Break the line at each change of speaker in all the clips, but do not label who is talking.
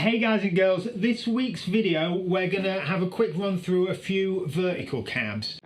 Hey guys and girls, this week's video we're going to have a quick run through a few vertical cabs.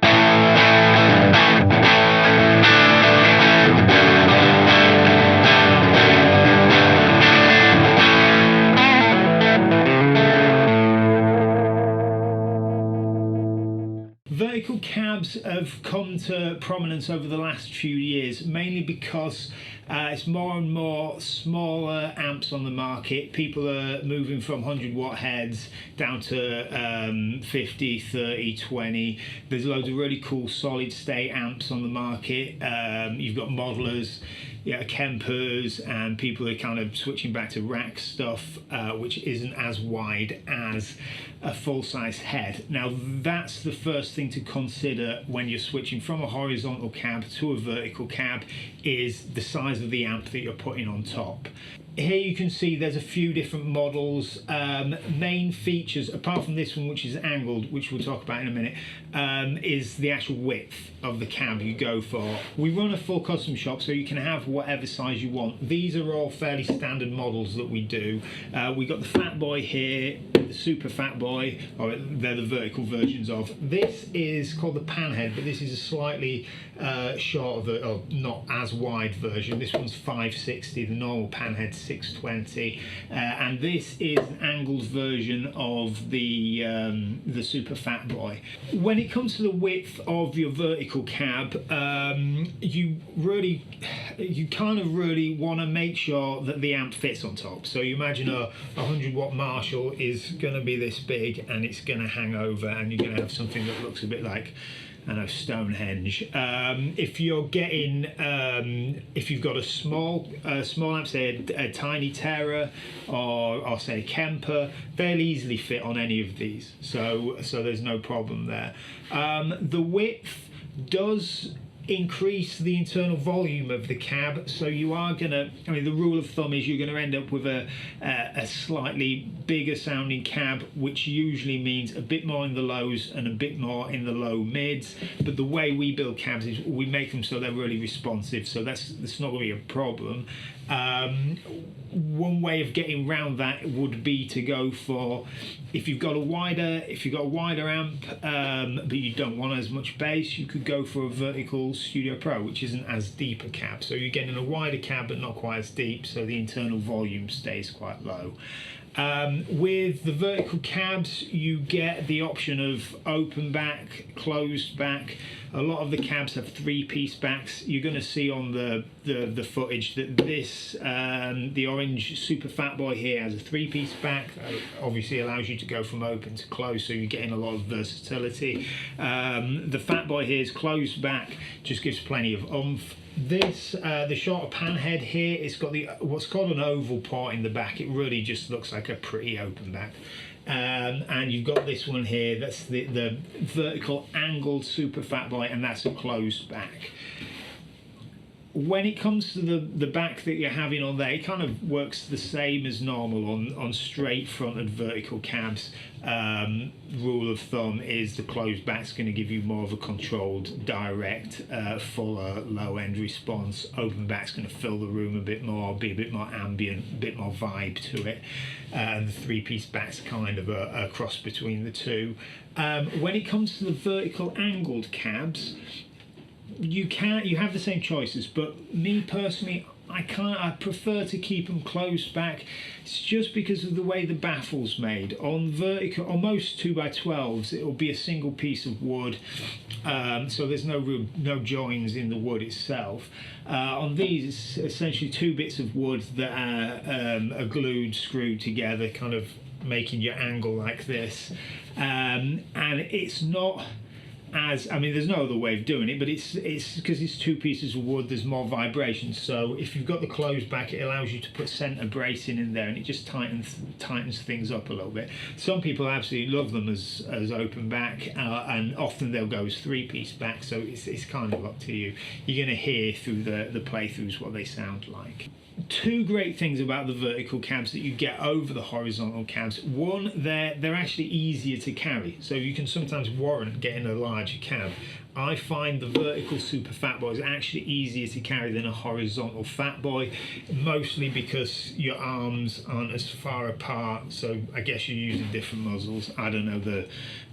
Vertical cabs have come to prominence over the last few years, mainly because it's more and more smaller amps on the market. People are moving from 100 watt heads down to 50, 30, 20. There's loads of really cool solid state amps on the market. You've got modelers, Kempers, and people are kind of switching back to rack stuff, which isn't as wide as a full-size head. Now that's the first thing to consider when you're switching from a horizontal cab to a vertical cab, is the size of the amp that you're putting on top. Here you can see there's a few different models. Main features, apart from this one which is angled, which we'll talk about in a minute, is the actual width of the cab you go for. We run a full custom shop, so you can have whatever size you want. These are all fairly standard models that we do. We got the Fat Boy here, the Super Fat Boy, or they're the vertical versions of. This is called the Panhead, but this is a slightly shorter, or not as wide version. This one's 560, the normal Panhead 620, and this is an angled version of the Super Fat Boy. When it comes to the width of your vertical cab, you kind of really want to make sure that the amp fits on top. So you imagine a 100 watt Marshall is going to be this big and it's going to hang over, and you're going to have something that looks a bit like, I know, Stonehenge. If you're getting, if you've got a small amp, say a tiny Terra or say a Kemper, they'll easily fit on any of these. So there's no problem there. The width does increase the internal volume of the cab, so you are gonna, I mean, the rule of thumb is you're gonna end up with a slightly bigger sounding cab, which usually means a bit more in the lows and a bit more in the low mids. But the way we build cabs is we make them so they're really responsive, so that's not gonna be a problem. One way of getting around that would be to go for, if you've got a wider amp, but you don't want as much bass, you could go for a vertical Studio Pro, which isn't as deep a cab. So you're getting a wider cab but not quite as deep, so the internal volume stays quite low. With the vertical cabs, you get the option of open back, closed back. A lot of the cabs have 3-piece backs. You're going to see on the footage that this, the orange Super Fat Boy here, has a 3-piece back. Obviously allows you to go from open to closed, so you're getting a lot of versatility. The Fat Boy here is closed back, just gives plenty of oomph. This, the shorter Panhead here, it's got the what's called an oval port in the back. It really just looks like a pretty open back. And you've got this one here, that's the vertical angled Super Fat Boy, and that's a closed back. When it comes to the back that you're having on there, it kind of works the same as normal on straight fronted vertical cabs. Rule of thumb is the closed back's going to give you more of a controlled, direct, fuller low end response. Open back's going to fill the room a bit more, be a bit more ambient, a bit more vibe to it. And the 3-piece back's kind of a cross between the two. When it comes to the vertical angled cabs, you have the same choices, but me personally, I prefer to keep them closed back. It's just because of the way the baffle's made. On vertical, on most 2x12s, it will be a single piece of wood, so there's no joins in the wood itself. On these, it's essentially 2 bits of wood that are glued, screwed together, kind of making your angle like this, and it's not as, I mean, there's no other way of doing it, but it's because it's 2 pieces of wood, there's more vibration. So if you've got the closed back, it allows you to put center bracing in there, and it just tightens things up a little bit. Some people absolutely love them as open back, and often they'll go as 3-piece back, so it's kind of up to you. You're going to hear through the playthroughs what they sound like. 2 great things about the vertical cabs that you get over the horizontal cabs. One, they're actually easier to carry, so you can sometimes warrant getting a larger cab. I find the vertical Super Fat Boy is actually easier to carry than a horizontal Fat Boy, mostly because your arms aren't as far apart, so I guess you're using different muzzles. I don't know the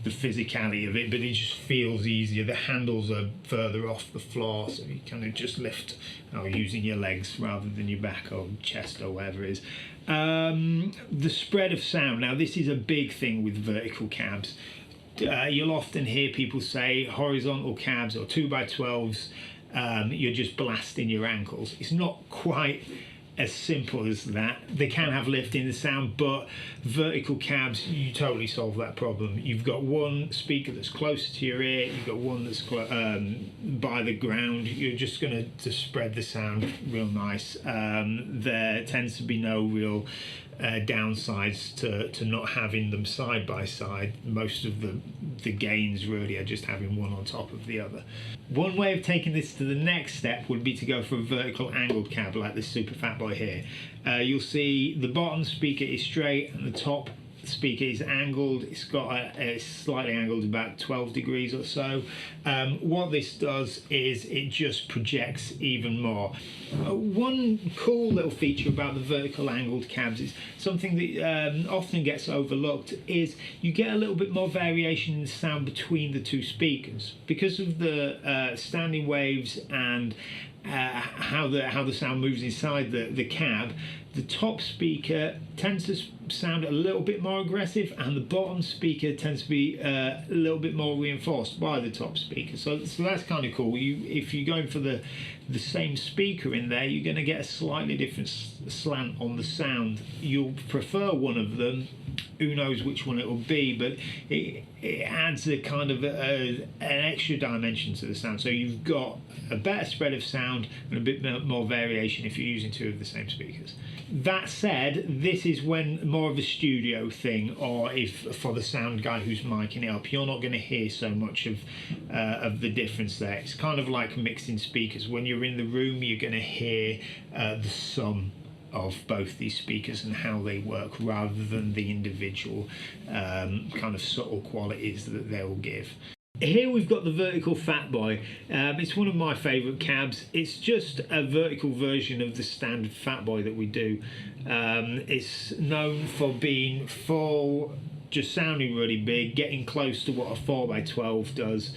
physicality of it, but it just feels easier. The handles are further off the floor, so you kind of just lift using your legs rather than your back or chest or whatever it is. The spread of sound. Now this is a big thing with vertical cabs. You'll often hear people say horizontal cabs or 2x12s, you're just blasting your ankles. It's not quite as simple as that. They can have lift in the sound, but vertical cabs, you totally solve that problem. You've got one speaker that's closer to your ear, you've got one that's by the ground. You're just going to spread the sound real nice. There tends to be no real downsides to not having them side by side. Most of the gains really are just having one on top of the other. One way of taking this to the next step would be to go for a vertical angled cab like this Super Fat Boy here. You'll see the bottom speaker is straight and the top speaker is angled. It's got it's slightly angled about 12 degrees or so. What this does is it just projects even more. One cool little feature about the vertical angled cabs is something that often gets overlooked, is you get a little bit more variation in the sound between the two speakers because of the standing waves and how the sound moves inside the cab. The top speaker tends to sound a little bit more aggressive, and the bottom speaker tends to be a little bit more reinforced by the top speaker. So that's kind of cool. If you're going for the same speaker in there, you're going to get a slightly different slant on the sound. You'll prefer one of them. Who knows which one it will be, but it adds a kind of an extra dimension to the sound. So you've got a better spread of sound and a bit more variation if you're using two of the same speakers. That said, this is when more of a studio thing, or if for the sound guy who's miking it up, you're not going to hear so much of the difference there. It's kind of like mixing speakers. When you're in the room, you're going to hear the sum of both these speakers and how they work, rather than the individual kind of subtle qualities that they'll give. Here we've got the vertical Fat Boy. It's one of my favourite cabs. It's just a vertical version of the standard Fat Boy that we do. It's known for being full, just sounding really big, getting close to what a 4x12 does.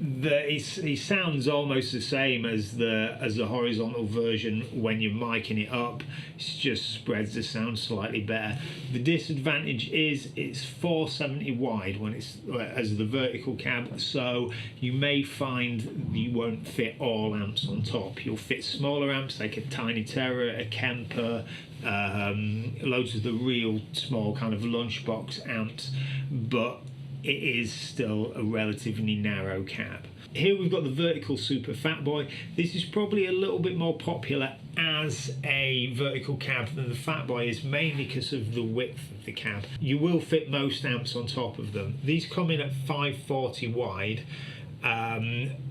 It sounds almost the same as the horizontal version when you're miking it up. It just spreads the sound slightly better. The disadvantage is it's 470 wide when it's as the vertical cab, so you may find you won't fit all amps on top. You'll fit smaller amps like a Tiny Terror, a Kemper, loads of the real small kind of lunchbox amps, but it is still a relatively narrow cab. Here we've got the vertical Super Fat Boy. This is probably a little bit more popular as a vertical cab than the Fat Boy is, mainly because of the width of the cab. You will fit most amps on top of them. These come in at 540 wide.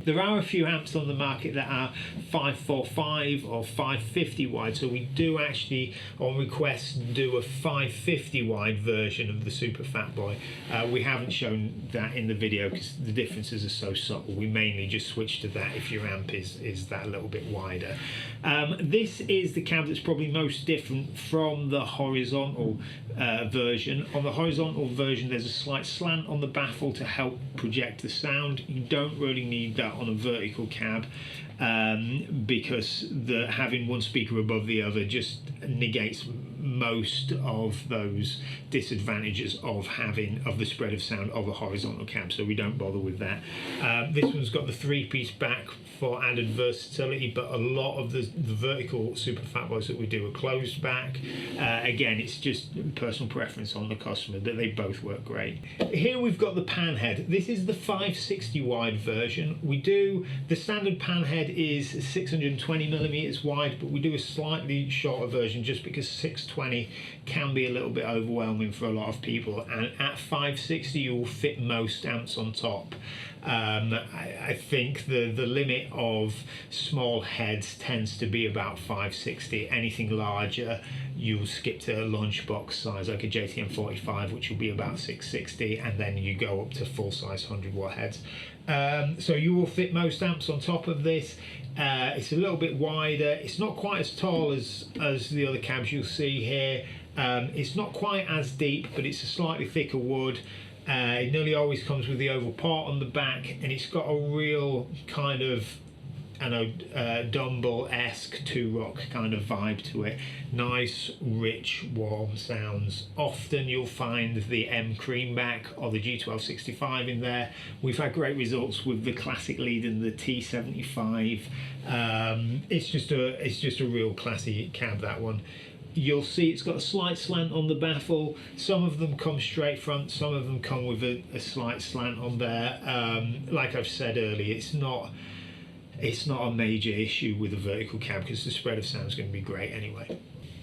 There are a few amps on the market that are 545 or 550 wide, so we do actually on request do a 550 wide version of the Super Fat Boy. We haven't shown that in the video because the differences are so subtle. We mainly just switch to that if your amp is that little bit wider. This is the cab that's probably most different from the horizontal version. On the horizontal version there's a slight slant on the baffle to help project the sound. You don't really need that on a vertical cab because having one speaker above the other just negates most of those disadvantages of the spread of sound of a horizontal cab, so we don't bother with that. This one's got the 3-piece back for added versatility, but a lot of the vertical Super Fat Boys that we do are closed back. Again, it's just personal preference on the customer, that they both work great. Here we've got the pan head. This is the 560 wide version. The standard pan head is 620 millimeters wide, but we do a slightly shorter version just because 620 620 can be a little bit overwhelming for a lot of people, and at 560 you will fit most amps on top. I think the limit of small heads tends to be about 560. Anything larger you'll skip to a lunchbox size like a JTM 45, which will be about 660, and then you go up to full size 100-watt heads. So you will fit most amps on top of this. It's a little bit wider. It's not quite as tall as the other cabs you'll see here. It's not quite as deep, but it's a slightly thicker wood. It nearly always comes with the oval part on the back, and it's got a real kind of, I know, Dumble-esque two-rock kind of vibe to it. Nice, rich, warm sounds. Often you'll find the M Creamback or the G1265 in there. We've had great results with the classic lead and the T75. It's just a real classy cab, that one. You'll see it's got a slight slant on the baffle. Some of them come straight front, some of them come with a slight slant on there. Like I've said earlier, it's not a major issue with a vertical cab because the spread of sound is going to be great anyway.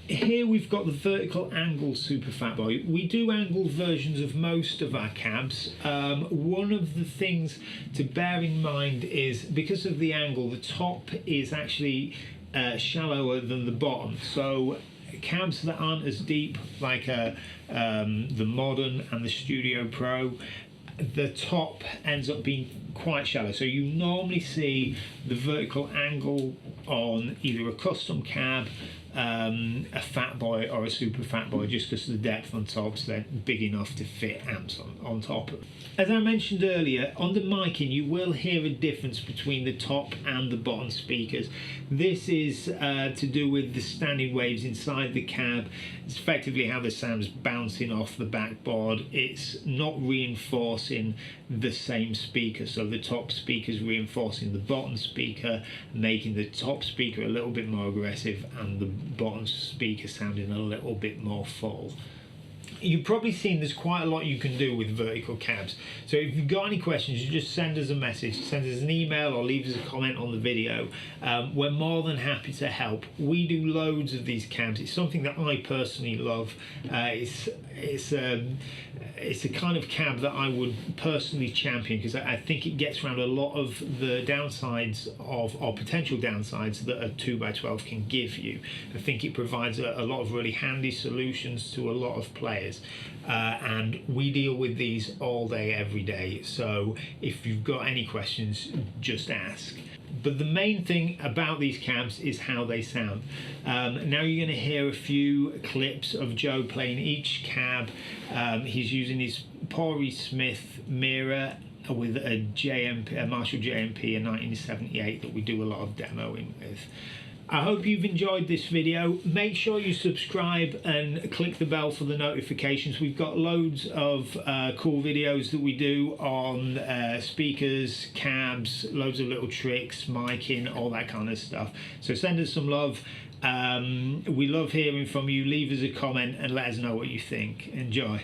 Here we've got the vertical angle Super Fat Boy. We do angled versions of most of our cabs. One of the things to bear in mind is because of the angle, the top is actually shallower than the bottom. So cabs that aren't as deep, like the Modern and the Studio Pro, the top ends up being quite shallow. So you normally see the vertical angle on either a custom cab, a Fat Boy or a Super Fat Boy, just because the depth on top's then big enough to fit amps on top. As I mentioned earlier, on the miking you will hear a difference between the top and the bottom speakers. This is to do with the standing waves inside the cab. It's effectively how the sound's bouncing off the backboard. It's not reinforcing the same speaker, so the top speaker's reinforcing the bottom speaker, making the top speaker a little bit more aggressive and the bottom speaker sounding a little bit more full. You've probably seen there's quite a lot you can do with vertical cabs. So if you've got any questions, you just send us a message, send us an email or leave us a comment on the video. We're more than happy to help. We do loads of these cabs. It's something that I personally love. It's a kind of cab that I would personally champion because I think it gets around a lot of the downsides or potential downsides that a 2x12 can give you. I think it provides a lot of really handy solutions to a lot of players. And we deal with these all day, every day. So if you've got any questions, just ask. But the main thing about these cabs is how they sound. Now you're going to hear a few clips of Joe playing each cab. He's using his PRS Mira with a Marshall JMP, a 1978 that we do a lot of demoing with. I hope you've enjoyed this video. Make sure you subscribe and click the bell for the notifications. We've got loads of cool videos that we do on speakers, cabs, loads of little tricks, miking, all that kind of stuff. So send us some love. We love hearing from you. Leave us a comment and let us know what you think. Enjoy.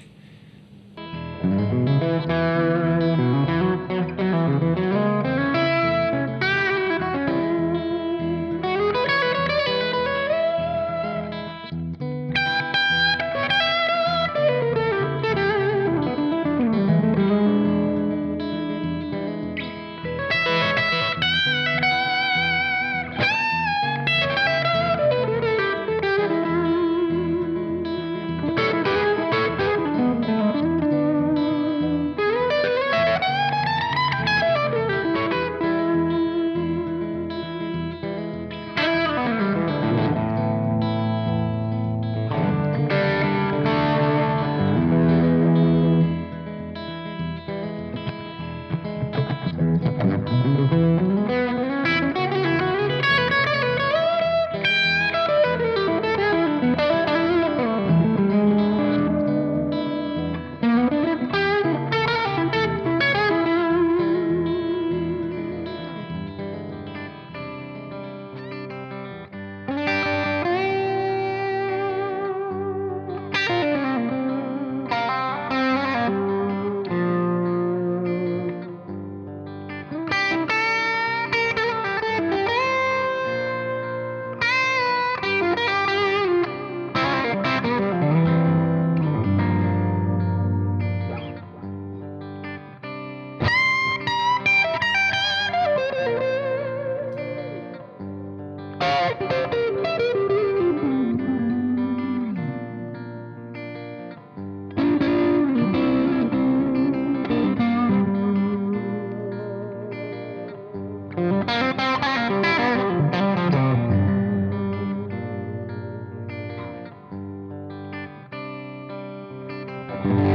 bye.